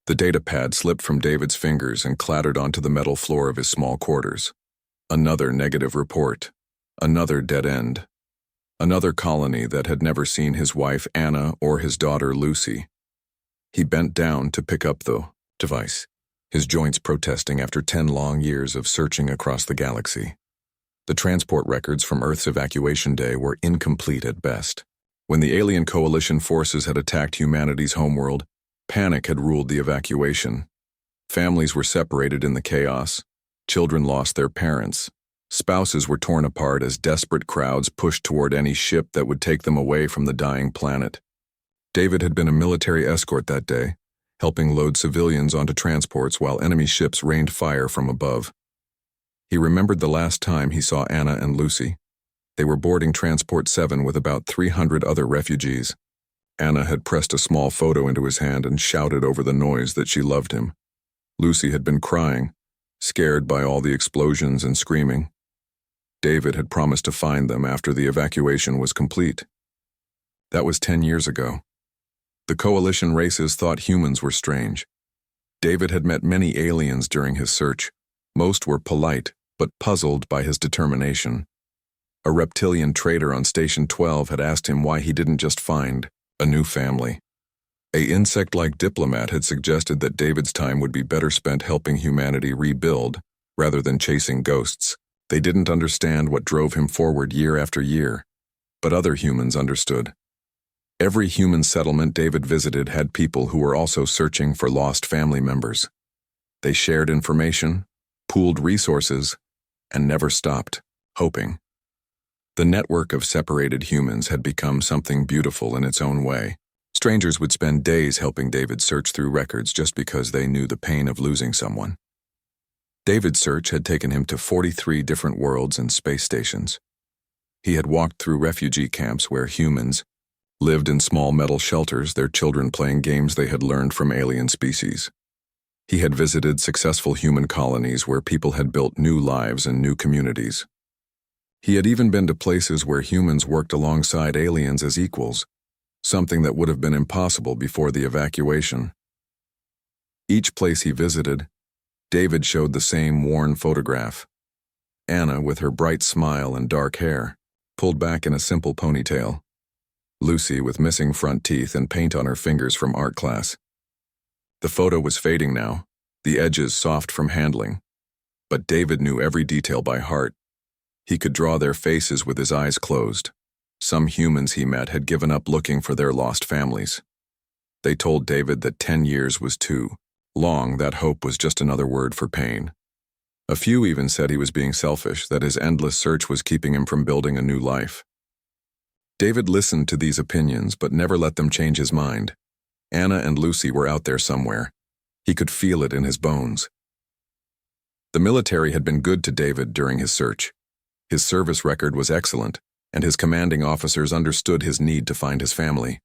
The data pad slipped from David's fingers and clattered onto the metal floor of his small quarters. Another negative report. Another dead end. Another colony that had never seen his wife Anna or his daughter Lucy. He bent down to pick up the device, his joints protesting after 10 long years of searching across the galaxy. The transport records from Earth's evacuation day were incomplete at best. When the alien coalition forces had attacked humanity's homeworld, panic had ruled the evacuation. Families were separated in the chaos. Children lost their parents. Spouses were torn apart as desperate crowds pushed toward any ship that would take them away from the dying planet. David had been a military escort that day, helping load civilians onto transports while enemy ships rained fire from above. He remembered the last time he saw Anna and Lucy. They were boarding Transport 7 with about 300 other refugees. Anna had pressed a small photo into his hand and shouted over the noise that she loved him. Lucy had been crying, scared by all the explosions and screaming. David had promised to find them after the evacuation was complete. That was 10 years ago. The coalition races thought humans were strange. David had met many aliens during his search. Most were polite, but puzzled by his determination. A reptilian trader on Station 12 had asked him why he didn't just find a new family. An insect-like diplomat had suggested that David's time would be better spent helping humanity rebuild, rather than chasing ghosts. They didn't understand what drove him forward year after year, but other humans understood. Every human settlement David visited had people who were also searching for lost family members. They shared information, pooled resources, and never stopped hoping. The network of separated humans had become something beautiful in its own way. Strangers would spend days helping David search through records just because they knew the pain of losing someone. David's search had taken him to 43 different worlds and space stations. He had walked through refugee camps where humans lived in small metal shelters, their children playing games they had learned from alien species. He had visited successful human colonies where people had built new lives and new communities. He had even been to places where humans worked alongside aliens as equals, something that would have been impossible before the evacuation. Each place he visited, David showed the same worn photograph. Anna, with her bright smile and dark hair, pulled back in a simple ponytail. Lucy, with missing front teeth and paint on her fingers from art class. The photo was fading now, the edges soft from handling. But David knew every detail by heart. He could draw their faces with his eyes closed. Some humans he met had given up looking for their lost families. They told David that 10 years was too long, that hope was just another word for pain. A few even said he was being selfish, that his endless search was keeping him from building a new life. David listened to these opinions but never let them change his mind. Anna and Lucy were out there somewhere. He could feel it in his bones. The military had been good to David during his search. His service record was excellent, and his commanding officers understood his need to find his family.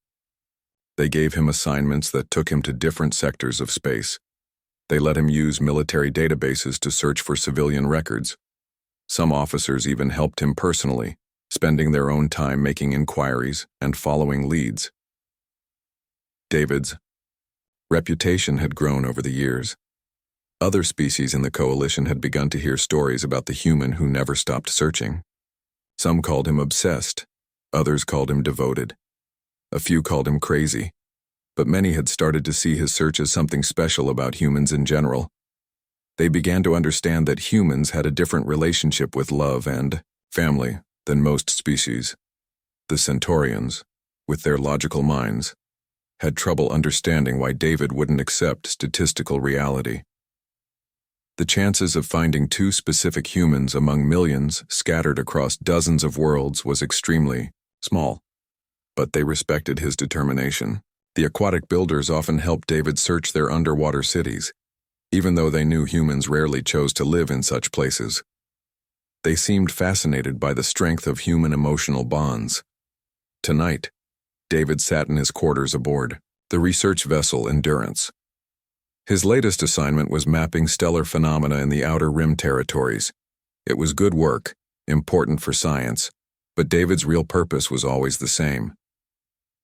They gave him assignments that took him to different sectors of space. They let him use military databases to search for civilian records. Some officers even helped him personally, spending their own time making inquiries and following leads. David's reputation had grown over the years. Other species in the coalition had begun to hear stories about the human who never stopped searching. Some called him obsessed, others called him devoted. A few called him crazy, but many had started to see his search as something special about humans in general. They began to understand that humans had a different relationship with love and family than most species. The Centaurians, with their logical minds, had trouble understanding why David wouldn't accept statistical reality. The chances of finding 2 specific humans among millions scattered across dozens of worlds was extremely small, but they respected his determination. The aquatic builders often helped David search their underwater cities, even though they knew humans rarely chose to live in such places. They seemed fascinated by the strength of human emotional bonds. Tonight, David sat in his quarters aboard the research vessel Endurance. His latest assignment was mapping stellar phenomena in the Outer Rim territories. It was good work, important for science, but David's real purpose was always the same.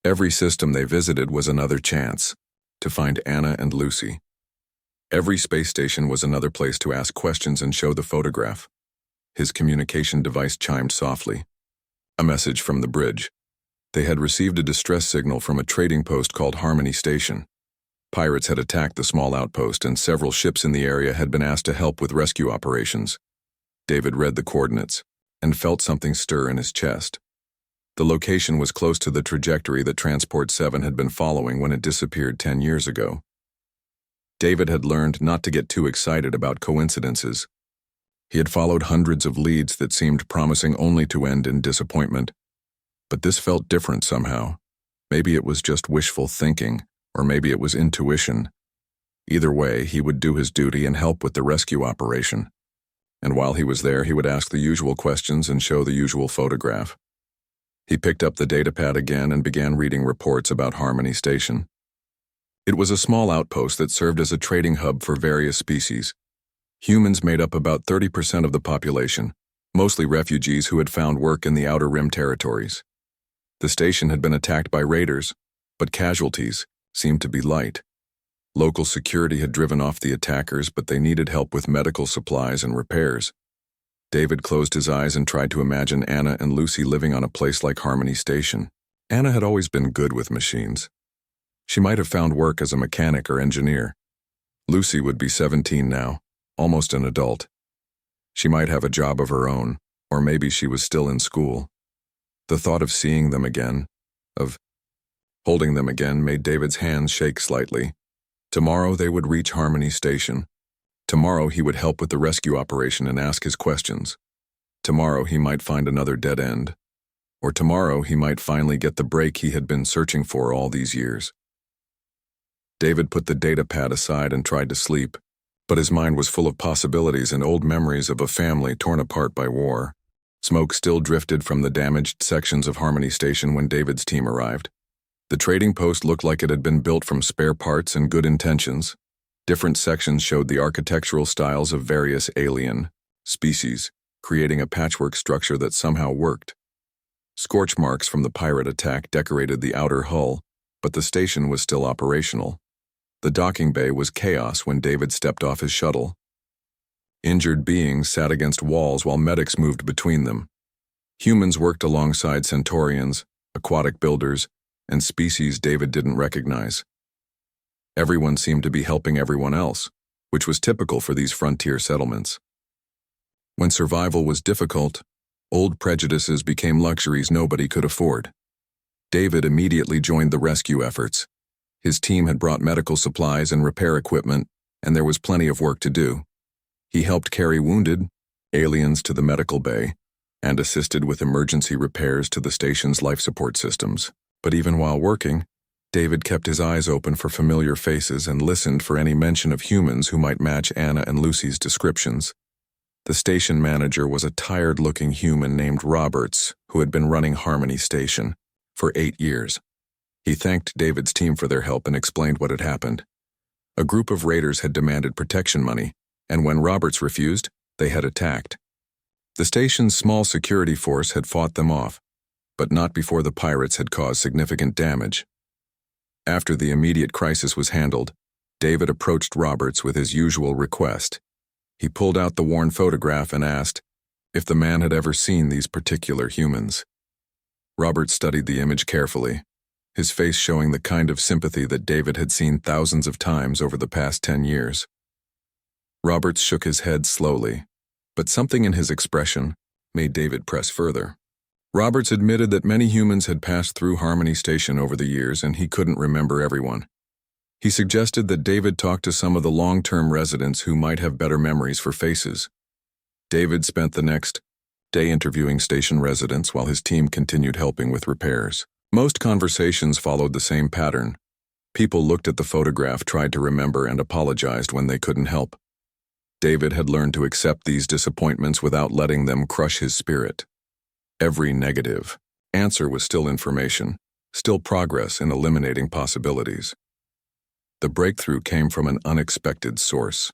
Every system they visited was another chance to find Anna and Lucy. Every space station was another place to ask questions and show the photograph. His communication device chimed softly. A message from the bridge. They had received a distress signal from a trading post called Harmony Station. Pirates had attacked the small outpost, and several ships in the area had been asked to help with rescue operations. David read the coordinates and felt something stir in his chest. The location was close to the trajectory that Transport 7 had been following when it disappeared 10 years ago. David had learned not to get too excited about coincidences. He had followed hundreds of leads that seemed promising only to end in disappointment. But this felt different somehow. Maybe it was just wishful thinking, or maybe it was intuition. Either way, he would do his duty and help with the rescue operation. And while he was there, he would ask the usual questions and show the usual photograph. He picked up the datapad again and began reading reports about Harmony Station. It was a small outpost that served as a trading hub for various species. Humans made up about 30% of the population, mostly refugees who had found work in the Outer Rim territories. The station had been attacked by raiders, but casualties seemed to be light. Local security had driven off the attackers, but they needed help with medical supplies and repairs. David closed his eyes and tried to imagine Anna and Lucy living on a place like Harmony Station. Anna had always been good with machines. She might have found work as a mechanic or engineer. Lucy would be 17 now, almost an adult. She might have a job of her own, or maybe she was still in school. The thought of seeing them again, of holding them again, made David's hands shake slightly. Tomorrow they would reach Harmony Station. Tomorrow he would help with the rescue operation and ask his questions. Tomorrow he might find another dead end. Or tomorrow he might finally get the break he had been searching for all these years. David put the datapad aside and tried to sleep, but his mind was full of possibilities and old memories of a family torn apart by war. Smoke still drifted from the damaged sections of Harmony Station when David's team arrived. The trading post looked like it had been built from spare parts and good intentions. Different sections showed the architectural styles of various alien species, creating a patchwork structure that somehow worked. Scorch marks from the pirate attack decorated the outer hull, but the station was still operational. The docking bay was chaos when David stepped off his shuttle. Injured beings sat against walls while medics moved between them. Humans worked alongside Centaurians, aquatic builders, and species David didn't recognize. Everyone seemed to be helping everyone else, which was typical for these frontier settlements. When survival was difficult, old prejudices became luxuries nobody could afford. David immediately joined the rescue efforts. His team had brought medical supplies and repair equipment, and there was plenty of work to do. He helped carry wounded aliens to the medical bay and assisted with emergency repairs to the station's life support systems. But even while working, David kept his eyes open for familiar faces and listened for any mention of humans who might match Anna and Lucy's descriptions. The station manager was a tired-looking human named Roberts who had been running Harmony Station for 8 years. He thanked David's team for their help and explained what had happened. A group of raiders had demanded protection money, and when Roberts refused, they had attacked. The station's small security force had fought them off, but not before the pirates had caused significant damage. After the immediate crisis was handled, David approached Roberts with his usual request. He pulled out the worn photograph and asked if the man had ever seen these particular humans. Roberts studied the image carefully, his face showing the kind of sympathy that David had seen thousands of times over the past 10 years. Roberts shook his head slowly, but something in his expression made David press further. Roberts admitted that many humans had passed through Harmony Station over the years and he couldn't remember everyone. He suggested that David talk to some of the long-term residents who might have better memories for faces. David spent the next day interviewing station residents while his team continued helping with repairs. Most conversations followed the same pattern. People looked at the photograph, tried to remember, and apologized when they couldn't help. David had learned to accept these disappointments without letting them crush his spirit. Every negative answer was still information, still progress in eliminating possibilities. The breakthrough came from an unexpected source.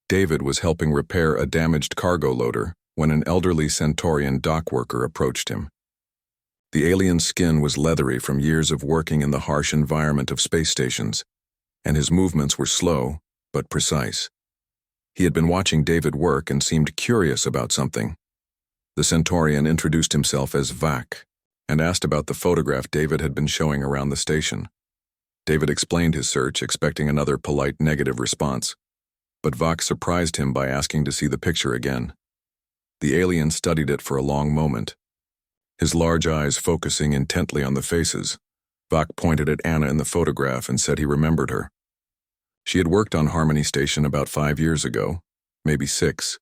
David was helping repair a damaged cargo loader when an elderly Centaurian dock worker approached him. The alien's skin was leathery from years of working in the harsh environment of space stations, and his movements were slow, but precise. He had been watching David work and seemed curious about something. The Centaurian introduced himself as Vac and asked about the photograph David had been showing around the station. David explained his search, expecting another polite negative response, but Vac surprised him by asking to see the picture again. The alien studied it for a long moment, his large eyes focusing intently on the faces. Vac pointed at Anna in the photograph and said he remembered her. She had worked on Harmony Station about 5 years ago, maybe 6.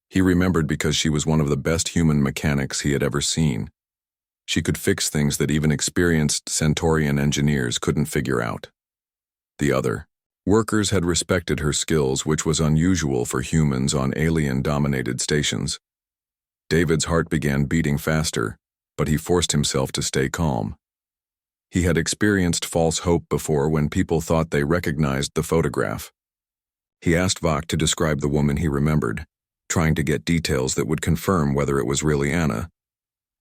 He remembered because she was one of the best human mechanics he had ever seen. She could fix things that even experienced Centaurian engineers couldn't figure out. The other workers had respected her skills, which was unusual for humans on alien-dominated stations. David's heart began beating faster, but he forced himself to stay calm. He had experienced false hope before when people thought they recognized the photograph. He asked Vac to describe the woman he remembered, trying to get details that would confirm whether it was really Anna.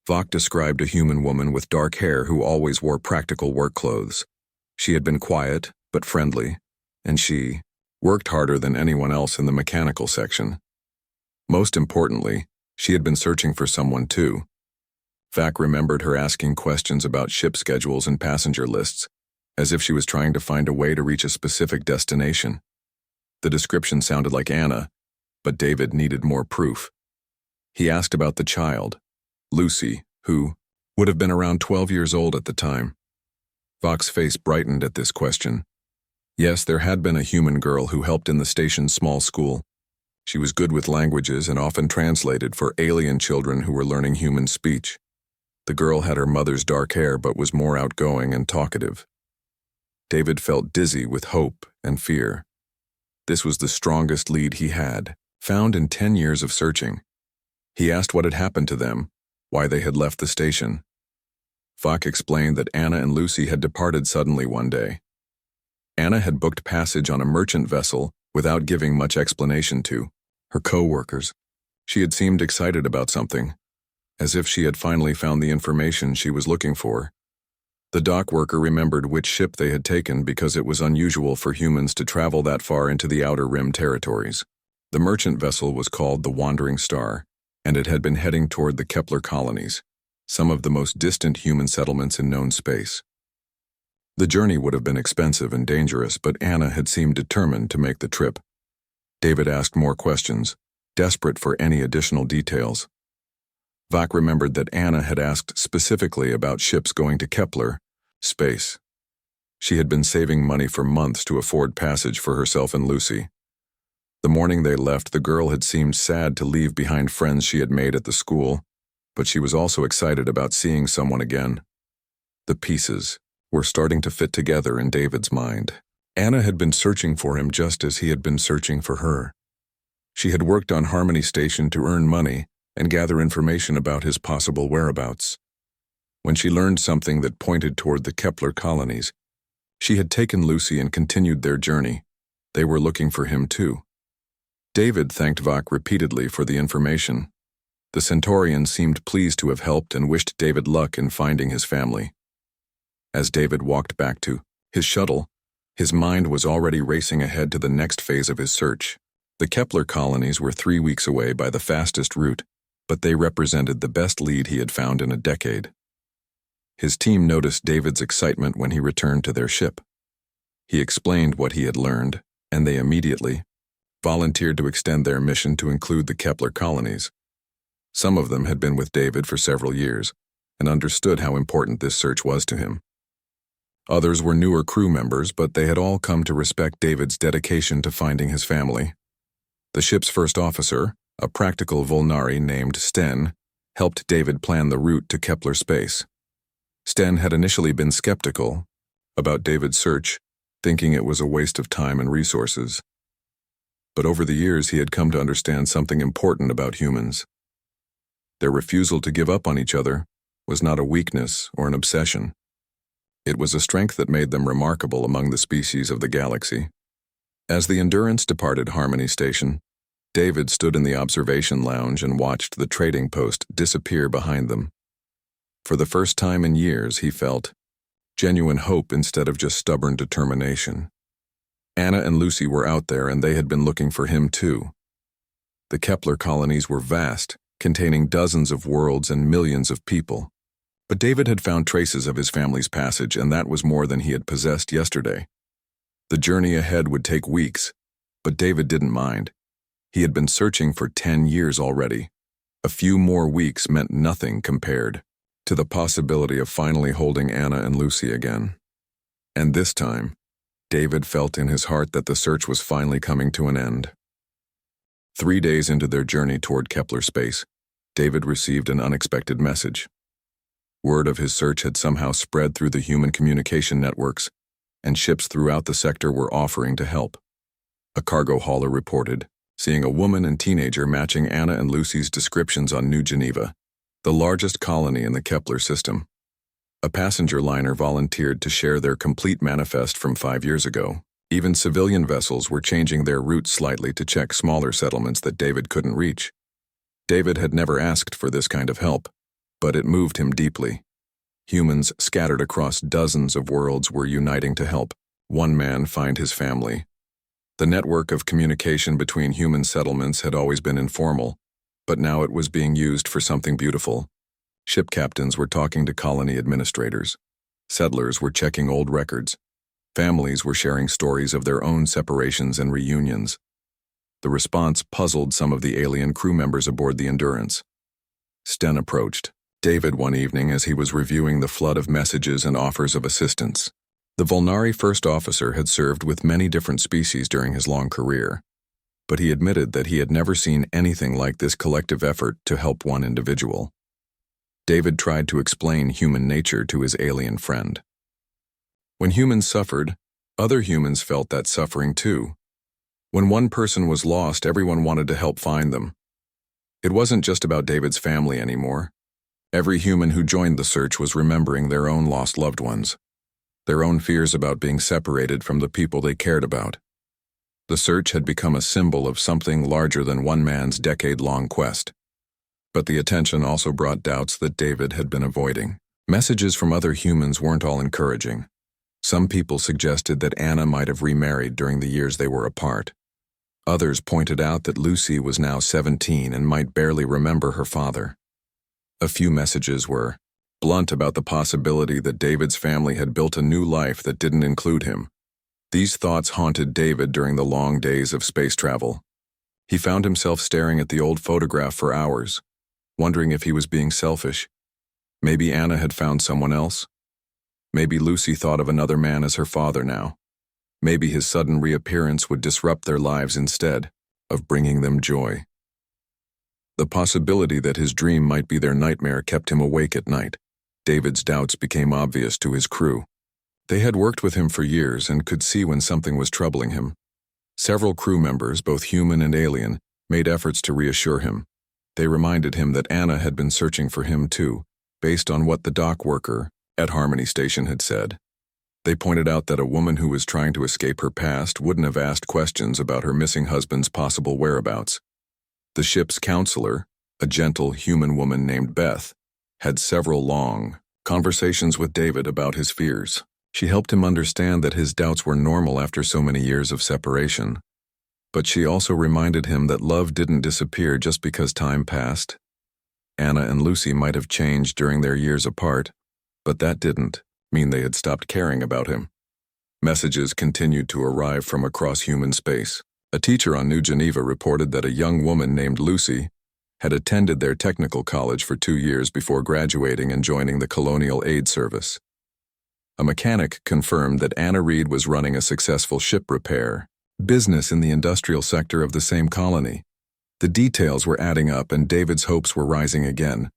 Vac described a human woman with dark hair who always wore practical work clothes. She had been quiet, but friendly, and she worked harder than anyone else in the mechanical section. Most importantly, she had been searching for someone too. Vac remembered her asking questions about ship schedules and passenger lists, as if she was trying to find a way to reach a specific destination. The description sounded like Anna, but David needed more proof. He asked about the child, Lucy, who would have been around 12 years old at the time. Vac's face brightened at this question. Yes, there had been a human girl who helped in the station's small school. She was good with languages and often translated for alien children who were learning human speech. The girl had her mother's dark hair but was more outgoing and talkative. David felt dizzy with hope and fear. This was the strongest lead he had, found in 10 years of searching. He asked what had happened to them, why they had left the station. Vac explained that Anna and Lucy had departed suddenly one day. Anna had booked passage on a merchant vessel without giving much explanation to her co-workers. She had seemed excited about something, as if she had finally found the information she was looking for. The dock worker remembered which ship they had taken because it was unusual for humans to travel that far into the Outer Rim territories. The merchant vessel was called the Wandering Star, and it had been heading toward the Kepler colonies, some of the most distant human settlements in known space. The journey would have been expensive and dangerous, but Anna had seemed determined to make the trip. David asked more questions, desperate for any additional details. Vac remembered that Anna had asked specifically about ships going to Kepler, space. She had been saving money for months to afford passage for herself and Lucy. The morning they left, the girl had seemed sad to leave behind friends she had made at the school, but she was also excited about seeing someone again. The pieces were starting to fit together in David's mind. Anna had been searching for him just as he had been searching for her. She had worked on Harmony Station to earn money and gather information about his possible whereabouts. When she learned something that pointed toward the Kepler colonies, she had taken Lucy and continued their journey. They were looking for him too. David thanked Vac repeatedly for the information. The Centaurian seemed pleased to have helped and wished David luck in finding his family. As David walked back to his shuttle, his mind was already racing ahead to the next phase of his search. The Kepler colonies were 3 weeks away by the fastest route, but they represented the best lead he had found in a decade. His team noticed David's excitement when he returned to their ship. He explained what he had learned, and they immediately volunteered to extend their mission to include the Kepler colonies. Some of them had been with David for several years and understood how important this search was to him. Others were newer crew members, but they had all come to respect David's dedication to finding his family. The ship's first officer, a practical Volnari named Sten, helped David plan the route to Kepler space. Sten had initially been skeptical about David's search, thinking it was a waste of time and resources. But over the years he had come to understand something important about humans. Their refusal to give up on each other was not a weakness or an obsession. It was a strength that made them remarkable among the species of the galaxy. As the Endurance departed Harmony Station, David stood in the observation lounge and watched the trading post disappear behind them. For the first time in years, he felt genuine hope instead of just stubborn determination. Anna and Lucy were out there and they had been looking for him too. The Kepler colonies were vast, containing dozens of worlds and millions of people. But David had found traces of his family's passage, and that was more than he had possessed yesterday. The journey ahead would take weeks, but David didn't mind. He had been searching for 10 years already. A few more weeks meant nothing compared to the possibility of finally holding Anna and Lucy again. And this time, David felt in his heart that the search was finally coming to an end. 3 days into their journey toward Kepler space, David received an unexpected message. Word of his search had somehow spread through the human communication networks, and ships throughout the sector were offering to help. A cargo hauler reported seeing a woman and teenager matching Anna and Lucy's descriptions on New Geneva, the largest colony in the Kepler system. A passenger liner volunteered to share their complete manifest from 5 years ago. Even civilian vessels were changing their routes slightly to check smaller settlements that David couldn't reach. David had never asked for this kind of help, but it moved him deeply. Humans scattered across dozens of worlds were uniting to help one man find his family. The network of communication between human settlements had always been informal, but now it was being used for something beautiful. Ship captains were talking to colony administrators. Settlers were checking old records. Families were sharing stories of their own separations and reunions. The response puzzled some of the alien crew members aboard the Endurance. Sten approached David one evening as he was reviewing the flood of messages and offers of assistance. The Volnari first officer had served with many different species during his long career, but he admitted that he had never seen anything like this collective effort to help one individual. David tried to explain human nature to his alien friend. When humans suffered, other humans felt that suffering too. When one person was lost, everyone wanted to help find them. It wasn't just about David's family anymore. Every human who joined the search was remembering their own lost loved ones, their own fears about being separated from the people they cared about. The search had become a symbol of something larger than one man's decade-long quest. But the attention also brought doubts that David had been avoiding. Messages from other humans weren't all encouraging. Some people suggested that Anna might have remarried during the years they were apart. Others pointed out that Lucy was now 17 and might barely remember her father. A few messages were blunt about the possibility that David's family had built a new life that didn't include him. These thoughts haunted David during the long days of space travel. He found himself staring at the old photograph for hours, wondering if he was being selfish. Maybe Anna had found someone else. Maybe Lucy thought of another man as her father now. Maybe his sudden reappearance would disrupt their lives instead of bringing them joy. The possibility that his dream might be their nightmare kept him awake at night. David's doubts became obvious to his crew. They had worked with him for years and could see when something was troubling him. Several crew members, both human and alien, made efforts to reassure him. They reminded him that Anna had been searching for him too, based on what the dock worker at Harmony Station had said. They pointed out that a woman who was trying to escape her past wouldn't have asked questions about her missing husband's possible whereabouts. The ship's counselor, a gentle human woman named Beth, had several long conversations with David about his fears. She helped him understand that his doubts were normal after so many years of separation. But she also reminded him that love didn't disappear just because time passed. Anna and Lucy might have changed during their years apart, but that didn't mean they had stopped caring about him. Messages continued to arrive from across human space. A teacher on New Geneva reported that a young woman named Lucy had attended their technical college for 2 years before graduating and joining the Colonial Aid Service. A mechanic confirmed that Anna Reed was running a successful ship repair business in the industrial sector of the same colony. The details were adding up and David's hopes were rising again.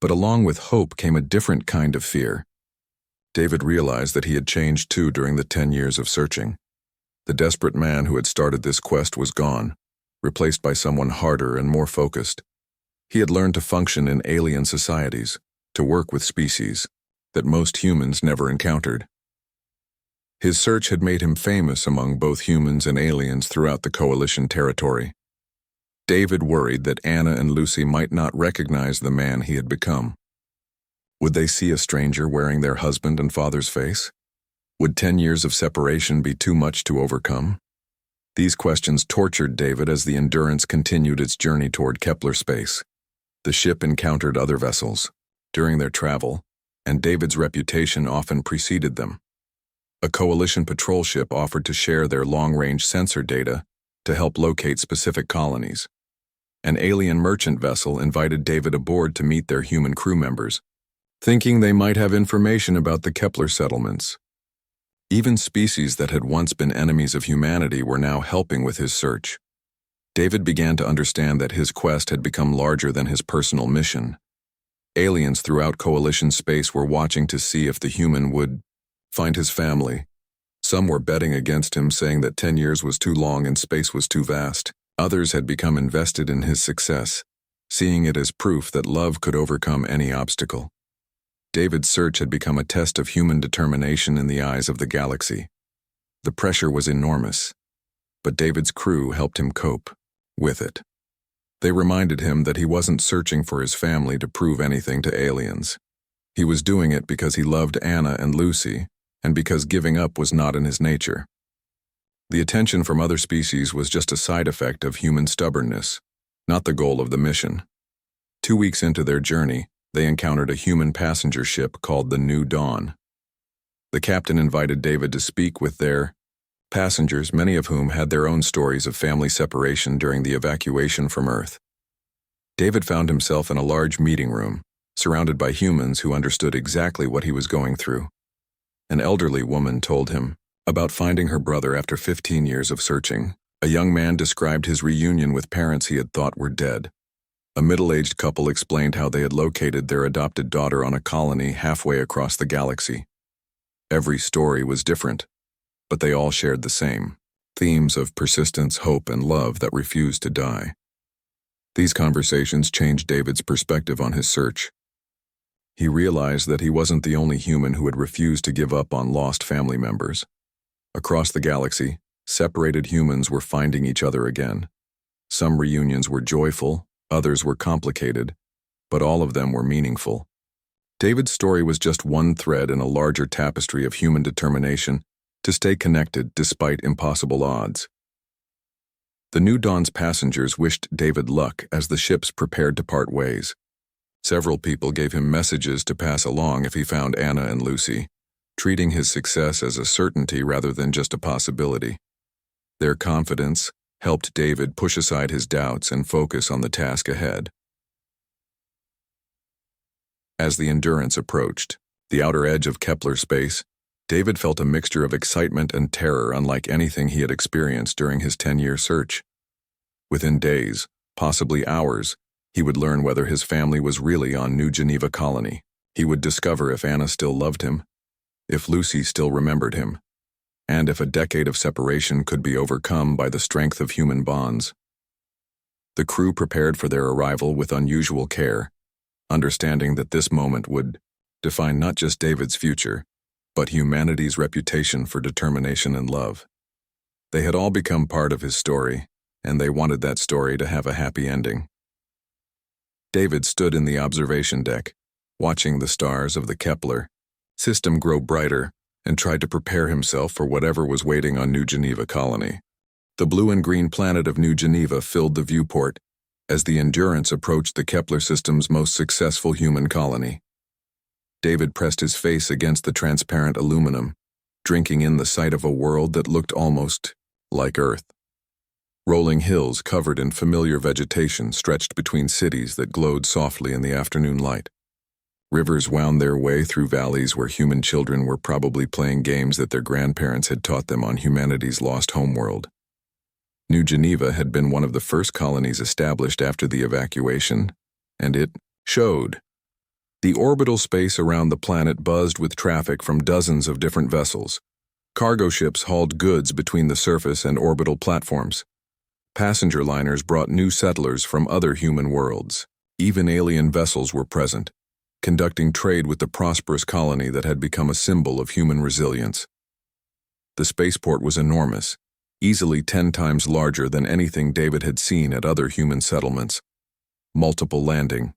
But along with hope came a different kind of fear. David realized that he had changed too during the 10 years of searching. The desperate man who had started this quest was gone, replaced by someone harder and more focused. He had learned to function in alien societies, to work with species that most humans never encountered. His search had made him famous among both humans and aliens throughout the Coalition territory. David worried that Anna and Lucy might not recognize the man he had become. Would they see a stranger wearing their husband and father's face? Would 10 years of separation be too much to overcome? These questions tortured David as the Endurance continued its journey toward Kepler space. The ship encountered other vessels during their travel, and David's reputation often preceded them. A coalition patrol ship offered to share their long-range sensor data to help locate specific colonies. An alien merchant vessel invited David aboard to meet their human crew members, thinking they might have information about the Kepler settlements. Even species that had once been enemies of humanity were now helping with his search. David began to understand that his quest had become larger than his personal mission. Aliens throughout Coalition space were watching to see if the human would find his family. Some were betting against him, saying that 10 years was too long and space was too vast. Others had become invested in his success, seeing it as proof that love could overcome any obstacle. David's search had become a test of human determination in the eyes of the galaxy. The pressure was enormous, but David's crew helped him cope with it. They reminded him that he wasn't searching for his family to prove anything to aliens. He was doing it because he loved Anna and Lucy, and because giving up was not in his nature. The attention from other species was just a side effect of human stubbornness, not the goal of the mission. 2 weeks into their journey, they encountered a human passenger ship called the New Dawn. The captain invited David to speak with their passengers, many of whom had their own stories of family separation during the evacuation from Earth. David found himself in a large meeting room, surrounded by humans who understood exactly what he was going through. An elderly woman told him about finding her brother after 15 years of searching. A young man described his reunion with parents he had thought were dead. A middle-aged couple explained how they had located their adopted daughter on a colony halfway across the galaxy. Every story was different, but they all shared the same themes of persistence, hope, and love that refused to die. These conversations changed David's perspective on his search. He realized that he wasn't the only human who had refused to give up on lost family members. Across the galaxy, separated humans were finding each other again. Some reunions were joyful, others were complicated, but all of them were meaningful. David's story was just one thread in a larger tapestry of human determination to stay connected despite impossible odds. The New Dawn's passengers wished David luck as the ships prepared to part ways. Several people gave him messages to pass along if he found Anna and Lucy, treating his success as a certainty rather than just a possibility. Their confidence helped David push aside his doubts and focus on the task ahead. As the Endurance approached the outer edge of Kepler space, David felt a mixture of excitement and terror unlike anything he had experienced during his 10-year search. Within days, possibly hours, he would learn whether his family was really on New Geneva colony. He would discover if Anna still loved him, if Lucy still remembered him, and if a decade of separation could be overcome by the strength of human bonds. The crew prepared for their arrival with unusual care, understanding that this moment would define not just David's future, but humanity's reputation for determination and love. They had all become part of his story, and they wanted that story to have a happy ending. David stood in the observation deck, watching the stars of the Kepler system grow brighter, and tried to prepare himself for whatever was waiting on New Geneva colony. The blue and green planet of New Geneva filled the viewport as the Endurance approached the Kepler system's most successful human colony. David pressed his face against the transparent aluminum, drinking in the sight of a world that looked almost like Earth. Rolling hills covered in familiar vegetation stretched between cities that glowed softly in the afternoon light. Rivers wound their way through valleys where human children were probably playing games that their grandparents had taught them on humanity's lost homeworld. New Geneva had been one of the first colonies established after the evacuation, and it showed. The orbital space around the planet buzzed with traffic from dozens of different vessels. Cargo ships hauled goods between the surface and orbital platforms. Passenger liners brought new settlers from other human worlds. Even alien vessels were present, conducting trade with the prosperous colony that had become a symbol of human resilience. The spaceport was enormous, easily 10 times larger than anything David had seen at other human settlements. Multiple landing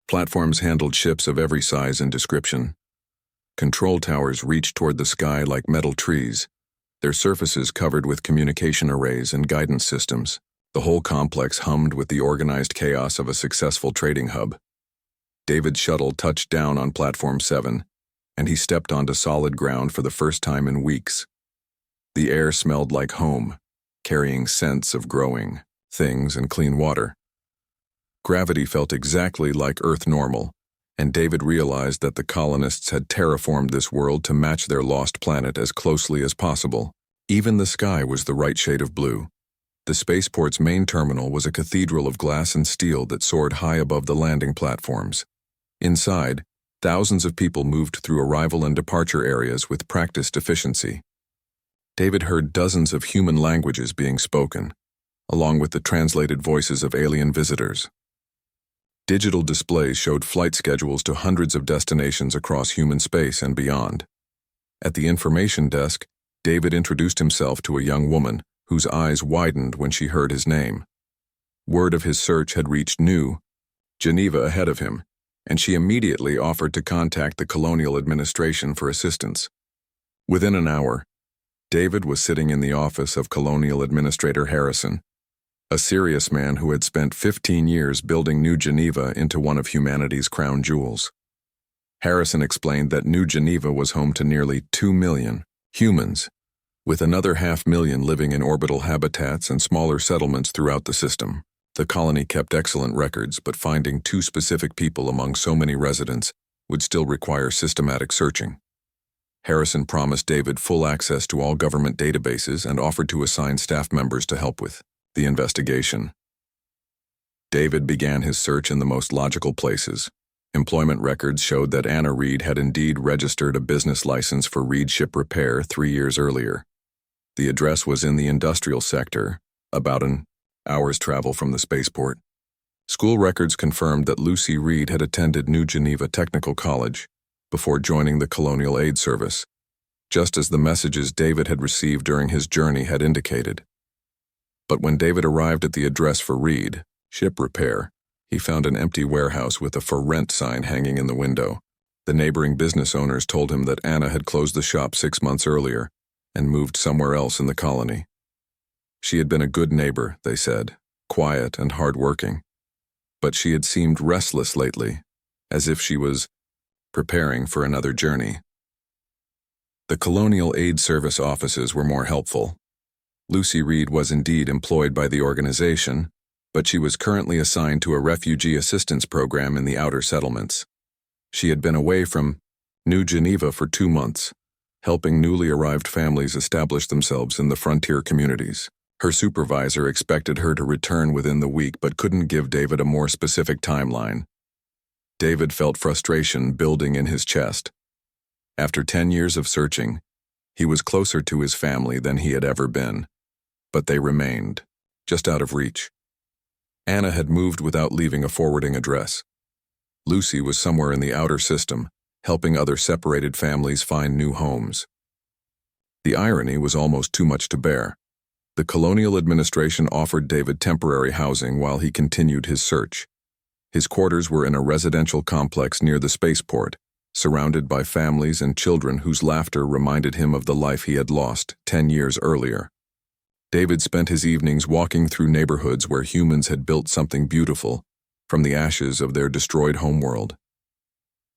platforms handled ships of every size and description. Control towers reached toward the sky like metal trees, their surfaces covered with communication arrays and guidance systems. The whole complex hummed with the organized chaos of a successful trading hub. David's shuttle touched down on Platform 7, and he stepped onto solid ground for the first time in weeks. The air smelled like home, carrying scents of growing things and clean water. Gravity felt exactly like Earth normal, and David realized that the colonists had terraformed this world to match their lost planet as closely as possible. Even the sky was the right shade of blue. The spaceport's main terminal was a cathedral of glass and steel that soared high above the landing platforms. Inside, thousands of people moved through arrival and departure areas with practiced efficiency. David heard dozens of human languages being spoken, along with the translated voices of alien visitors. Digital displays showed flight schedules to hundreds of destinations across human space and beyond. At the information desk, David introduced himself to a young woman whose eyes widened when she heard his name. Word of his search had reached New Geneva ahead of him, and she immediately offered to contact the colonial administration for assistance. Within an hour, David was sitting in the office of Colonial Administrator Harrison, a serious man who had spent 15 years building New Geneva into one of humanity's crown jewels. Harrison explained that New Geneva was home to nearly 2 million humans, with another 500,000 living in orbital habitats and smaller settlements throughout the system. The colony kept excellent records, but finding two specific people among so many residents would still require systematic searching. Harrison promised David full access to all government databases and offered to assign staff members to help with the investigation. David began his search in the most logical places. Employment records showed that Anna Reed had indeed registered a business license for Reed Ship Repair 3 years earlier. The address was in the industrial sector, about an hour's travel from the spaceport. School records confirmed that Lucy Reed had attended New Geneva Technical College before joining the Colonial Aid Service, just as the messages David had received during his journey had indicated. But when David arrived at the address for Reed Ship Repair, he found an empty warehouse with a "For Rent" sign hanging in the window. The neighboring business owners told him that Anna had closed the shop 6 months earlier and moved somewhere else in the colony. She had been a good neighbor, they said, quiet and hard-working, but she had seemed restless lately, as if she was preparing for another journey. The Colonial Aid Service offices were more helpful. Lucy Reed was indeed employed by the organization, but she was currently assigned to a refugee assistance program in the outer settlements. She had been away from New Geneva for 2 months, helping newly arrived families establish themselves in the frontier communities. Her supervisor expected her to return within the week but couldn't give David a more specific timeline. David felt frustration building in his chest. After 10 years of searching, he was closer to his family than he had ever been, but they remained just out of reach. Anna had moved without leaving a forwarding address. Lucy was somewhere in the outer system, helping other separated families find new homes. The irony was almost too much to bear. The colonial administration offered David temporary housing while he continued his search. His quarters were in a residential complex near the spaceport, surrounded by families and children whose laughter reminded him of the life he had lost 10 years earlier. David spent his evenings walking through neighborhoods where humans had built something beautiful from the ashes of their destroyed homeworld.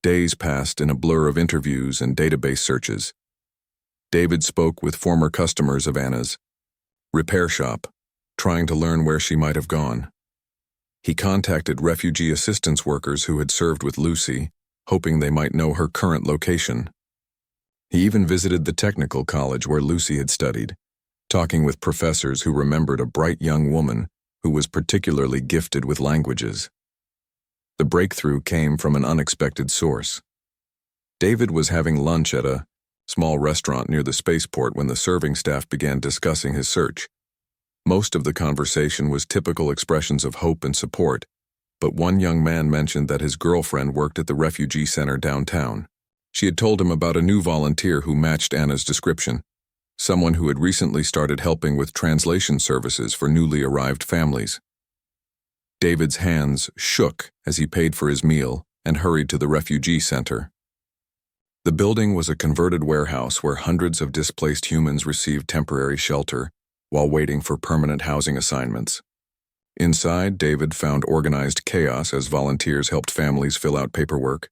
Days passed in a blur of interviews and database searches. David spoke with former customers of Anna's repair shop, trying to learn where she might have gone. He contacted refugee assistance workers who had served with Lucy, hoping they might know her current location. He even visited the technical college where Lucy had studied, talking with professors who remembered a bright young woman who was particularly gifted with languages. The breakthrough came from an unexpected source. David was having lunch at a small restaurant near the spaceport when the serving staff began discussing his search. Most of the conversation was typical expressions of hope and support, but one young man mentioned that his girlfriend worked at the refugee center downtown. She had told him about a new volunteer who matched Anna's description, someone who had recently started helping with translation services for newly arrived families. David's hands shook as he paid for his meal and hurried to the refugee center. The building was a converted warehouse where hundreds of displaced humans received temporary shelter while waiting for permanent housing assignments. Inside, David found organized chaos as volunteers helped families fill out paperwork,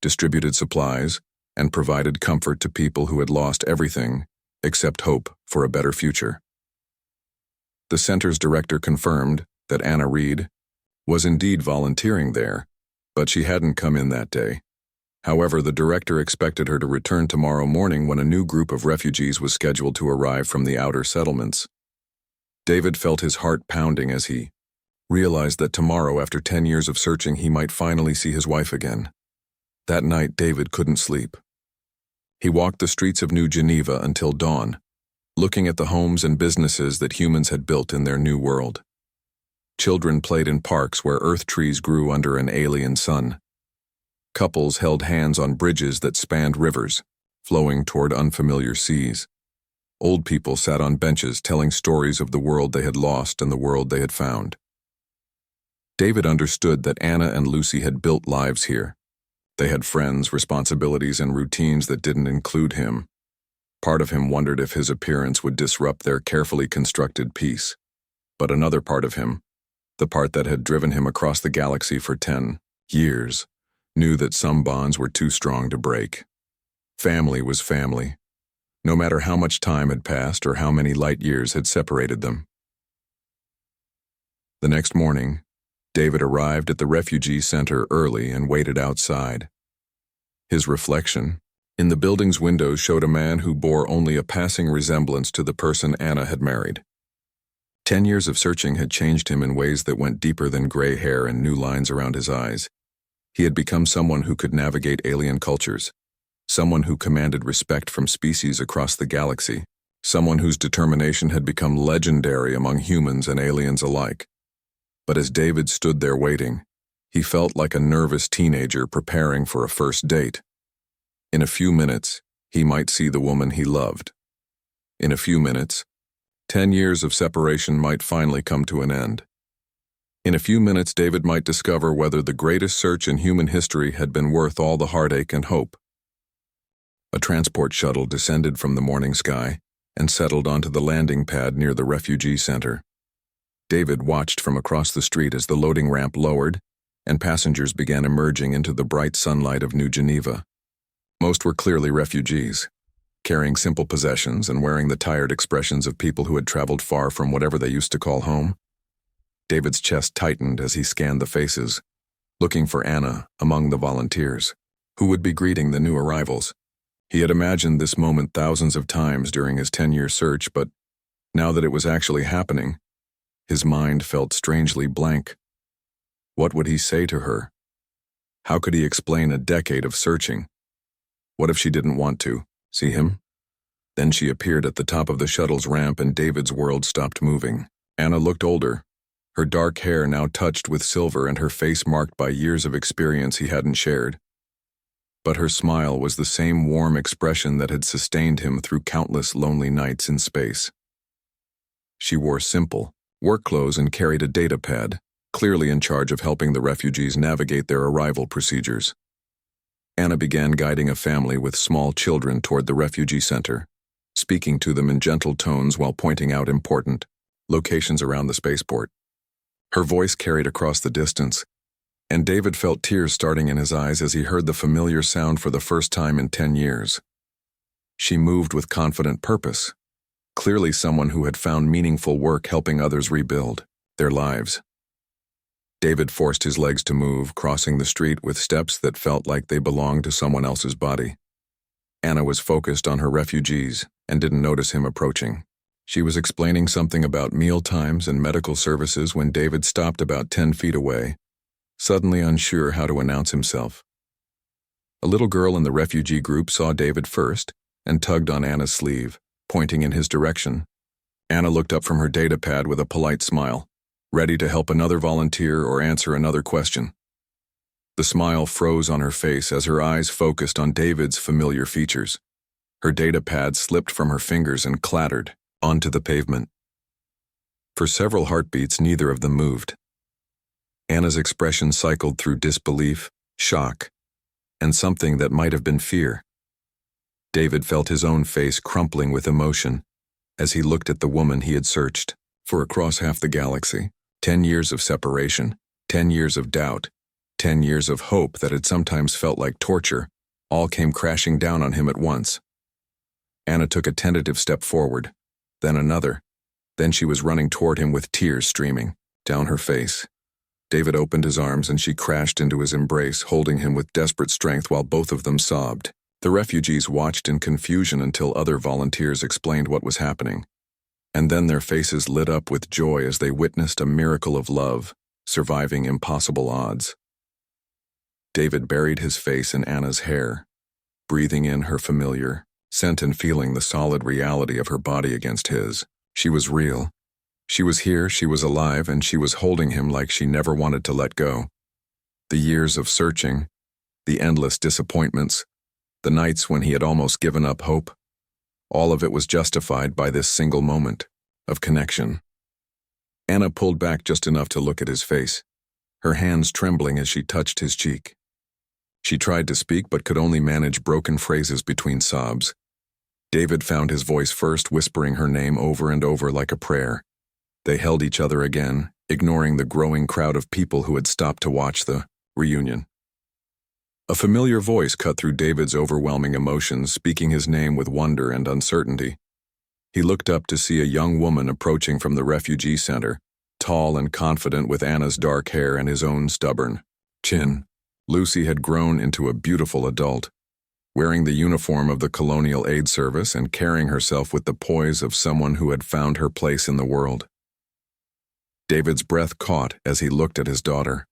distributed supplies, and provided comfort to people who had lost everything except hope for a better future. The center's director confirmed that Anna Reed was indeed volunteering there, but she hadn't come in that day. However, the director expected her to return tomorrow morning when a new group of refugees was scheduled to arrive from the outer settlements. David felt his heart pounding as he realized that tomorrow, after 10 years of searching, he might finally see his wife again. That night, David couldn't sleep. He walked the streets of New Geneva until dawn, looking at the homes and businesses that humans had built in their new world. Children played in parks where earth trees grew under an alien sun. Couples held hands on bridges that spanned rivers, flowing toward unfamiliar seas. Old people sat on benches telling stories of the world they had lost and the world they had found. David understood that Anna and Lucy had built lives here. They had friends, responsibilities, and routines that didn't include him. Part of him wondered if his appearance would disrupt their carefully constructed peace. But another part of him, the part that had driven him across the galaxy for 10 years, knew that some bonds were too strong to break. Family was family, no matter how much time had passed or how many light years had separated them. The next morning, David arrived at the refugee center early and waited outside. His reflection in the building's windows showed a man who bore only a passing resemblance to the person Anna had married. 10 years of searching had changed him in ways that went deeper than gray hair and new lines around his eyes. He had become someone who could navigate alien cultures, someone who commanded respect from species across the galaxy, someone whose determination had become legendary among humans and aliens alike. But as David stood there waiting, he felt like a nervous teenager preparing for a first date. In a few minutes, he might see the woman he loved. In a few minutes, 10 years of separation might finally come to an end. In a few minutes, David might discover whether the greatest search in human history had been worth all the heartache and hope. A transport shuttle descended from the morning sky and settled onto the landing pad near the refugee center. David watched from across the street as the loading ramp lowered and passengers began emerging into the bright sunlight of New Geneva. Most were clearly refugees, carrying simple possessions and wearing the tired expressions of people who had traveled far from whatever they used to call home. David's chest tightened as he scanned the faces, looking for Anna among the volunteers, who would be greeting the new arrivals. He had imagined this moment thousands of times during his 10-year search, but now that it was actually happening, his mind felt strangely blank. What would he say to her? How could he explain a decade of searching? What if she didn't want to see him? Then she appeared at the top of the shuttle's ramp and David's world stopped moving. Anna looked older, her dark hair now touched with silver and her face marked by years of experience he hadn't shared. But her smile was the same warm expression that had sustained him through countless lonely nights in space. She wore simple work clothes and carried a data pad, clearly in charge of helping the refugees navigate their arrival procedures. Anna began guiding a family with small children toward the refugee center, speaking to them in gentle tones while pointing out important locations around the spaceport. Her voice carried across the distance, and David felt tears starting in his eyes as he heard the familiar sound for the first time in 10 years. She moved with confident purpose, clearly someone who had found meaningful work helping others rebuild their lives. David forced his legs to move, crossing the street with steps that felt like they belonged to someone else's body. Anna was focused on her refugees and didn't notice him approaching. She was explaining something about meal times and medical services when David stopped about 10 feet away, suddenly unsure how to announce himself. A little girl in the refugee group saw David first and tugged on Anna's sleeve, pointing in his direction. Anna looked up from her data pad with a polite smile, ready to help another volunteer or answer another question. The smile froze on her face as her eyes focused on David's familiar features. Her data pad slipped from her fingers and clattered onto the pavement. For several heartbeats, neither of them moved. Anna's expression cycled through disbelief, shock, and something that might have been fear. David felt his own face crumpling with emotion as he looked at the woman he had searched for across half the galaxy. 10 years of separation, 10 years of doubt, 10 years of hope that had sometimes felt like torture, all came crashing down on him at once. Anna took a tentative step forward, then another. Then she was running toward him with tears streaming down her face. David opened his arms and she crashed into his embrace, holding him with desperate strength while both of them sobbed. The refugees watched in confusion until other volunteers explained what was happening. And then their faces lit up with joy as they witnessed a miracle of love, surviving impossible odds. David buried his face in Anna's hair, breathing in her familiar scent and feeling the solid reality of her body against his. She was real. She was here, she was alive, and she was holding him like she never wanted to let go. The years of searching, the endless disappointments, the nights when he had almost given up hope, all of it was justified by this single moment of connection. Anna pulled back just enough to look at his face, her hands trembling as she touched his cheek. She tried to speak but could only manage broken phrases between sobs. David found his voice first, whispering her name over and over like a prayer. They held each other again, ignoring the growing crowd of people who had stopped to watch the reunion. A familiar voice cut through David's overwhelming emotions, speaking his name with wonder and uncertainty. He looked up to see a young woman approaching from the refugee center, tall and confident with Anna's dark hair and his own stubborn chin. Lucy had grown into a beautiful adult, wearing the uniform of the Colonial Aid Service and carrying herself with the poise of someone who had found her place in the world. David's breath caught as he looked at his daughter.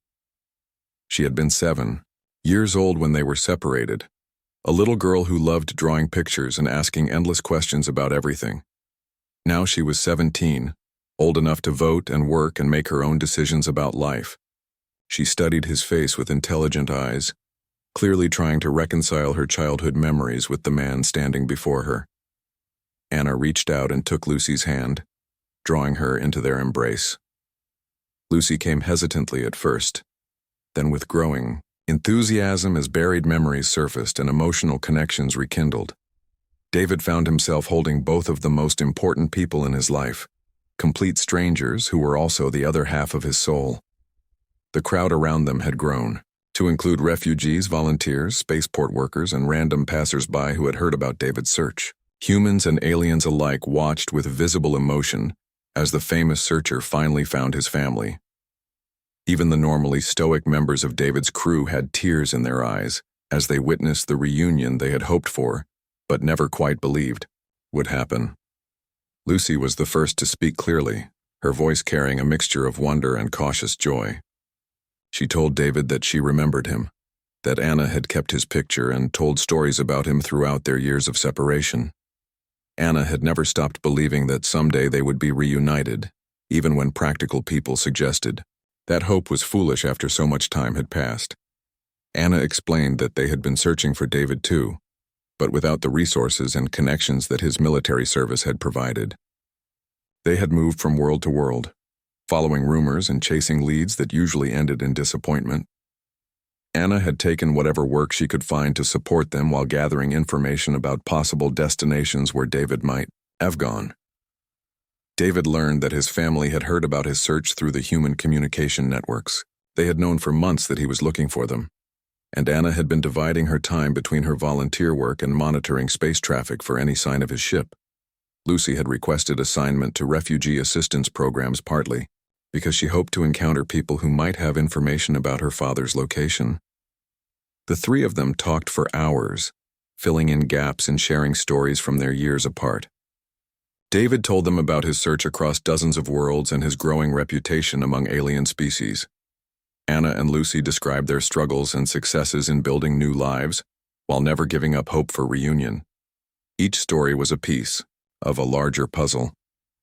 She had been 7 years old when they were separated, a little girl who loved drawing pictures and asking endless questions about everything. Now she was 17, old enough to vote and work and make her own decisions about life. She studied his face with intelligent eyes, clearly trying to reconcile her childhood memories with the man standing before her. Anna reached out and took Lucy's hand, drawing her into their embrace. Lucy came hesitantly at first, then with growing enthusiasm as buried memories surfaced and emotional connections rekindled. David found himself holding both of the most important people in his life, complete strangers who were also the other half of his soul. The crowd around them had grown, to include refugees, volunteers, spaceport workers, and random passers-by who had heard about David's search. Humans and aliens alike watched with visible emotion as the famous searcher finally found his family. Even the normally stoic members of David's crew had tears in their eyes as they witnessed the reunion they had hoped for, but never quite believed, would happen. Lucy was the first to speak clearly, her voice carrying a mixture of wonder and cautious joy. She told David that she remembered him, that Anna had kept his picture and told stories about him throughout their years of separation. Anna had never stopped believing that someday they would be reunited, even when practical people suggested that hope was foolish after so much time had passed. Anna explained that they had been searching for David too, but without the resources and connections that his military service had provided. They had moved from world to world, following rumors and chasing leads that usually ended in disappointment. Anna had taken whatever work she could find to support them while gathering information about possible destinations where David might have gone. David learned that his family had heard about his search through the human communication networks. They had known for months that he was looking for them, and Anna had been dividing her time between her volunteer work and monitoring space traffic for any sign of his ship. Lucy had requested assignment to refugee assistance programs partly because she hoped to encounter people who might have information about her father's location. The three of them talked for hours, filling in gaps and sharing stories from their years apart. David told them about his search across dozens of worlds and his growing reputation among alien species. Anna and Lucy described their struggles and successes in building new lives, while never giving up hope for reunion. Each story was a piece of a larger puzzle,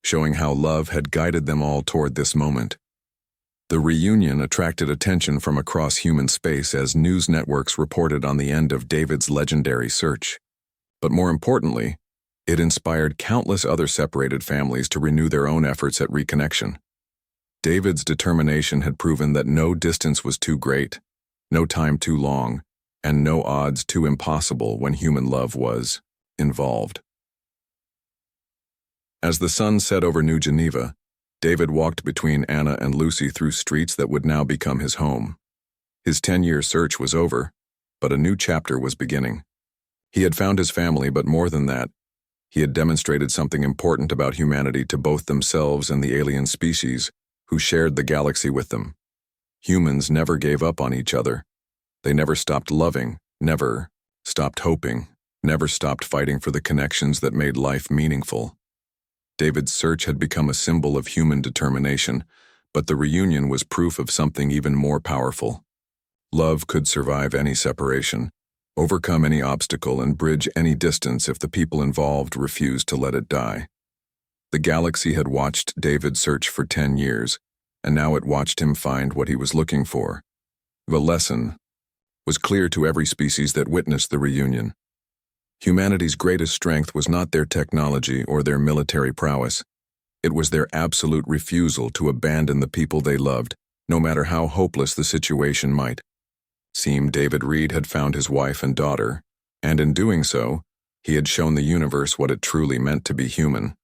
showing how love had guided them all toward this moment. The reunion attracted attention from across human space as news networks reported on the end of David's legendary search. But more importantly, it inspired countless other separated families to renew their own efforts at reconnection. David's determination had proven that no distance was too great, no time too long, and no odds too impossible when human love was involved. As the sun set over New Geneva, David walked between Anna and Lucy through streets that would now become his home. His 10-year search was over, but a new chapter was beginning. He had found his family, but more than that, he had demonstrated something important about humanity to both themselves and the alien species who shared the galaxy with them. Humans never gave up on each other. They never stopped loving, never stopped hoping, never stopped fighting for the connections that made life meaningful. David's search had become a symbol of human determination, but the reunion was proof of something even more powerful. Love could survive any separation, overcome any obstacle, and bridge any distance if the people involved refused to let it die. The galaxy had watched David search for 10 years, and now it watched him find what he was looking for. The lesson was clear to every species that witnessed the reunion. Humanity's greatest strength was not their technology or their military prowess. It was their absolute refusal to abandon the people they loved, no matter how hopeless the situation might seem. David Reed had found his wife and daughter, and in doing so, he had shown the universe what it truly meant to be human.